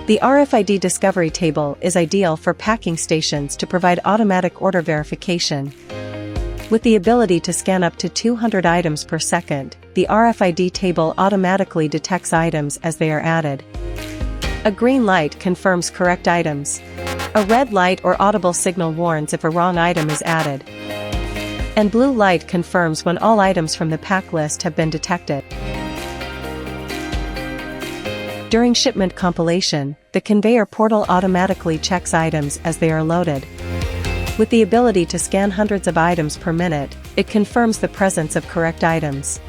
The RFiD Discovery table is ideal for packing stations to provide automatic order verification. With the ability to scan up to 200 items per second, the RFiD table automatically detects items as they are added. A green light confirms correct items. A red light or audible signal warns if a wrong item is added. And blue light confirms when all items from the pack list have been detected. During shipment compilation, the conveyor portal automatically checks items as they are loaded. With the ability to scan hundreds of items per minute, it confirms the presence of correct items.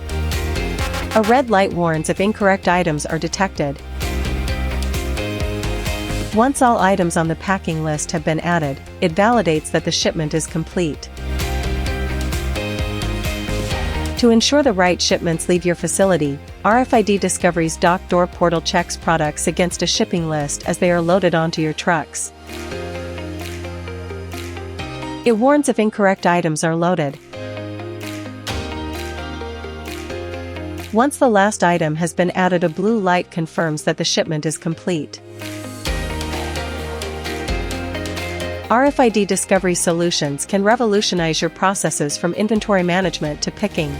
A red light warns if incorrect items are detected. Once all items on the packing list have been added, it validates that the shipment is complete. To ensure the right shipments leave your facility, RFiD Discovery's dock door portal checks products against a shipping list as they are loaded onto your trucks. It warns if incorrect items are loaded. Once the last item has been added, a blue light confirms that the shipment is complete. RFiD Discovery solutions can revolutionize your processes from inventory management to picking.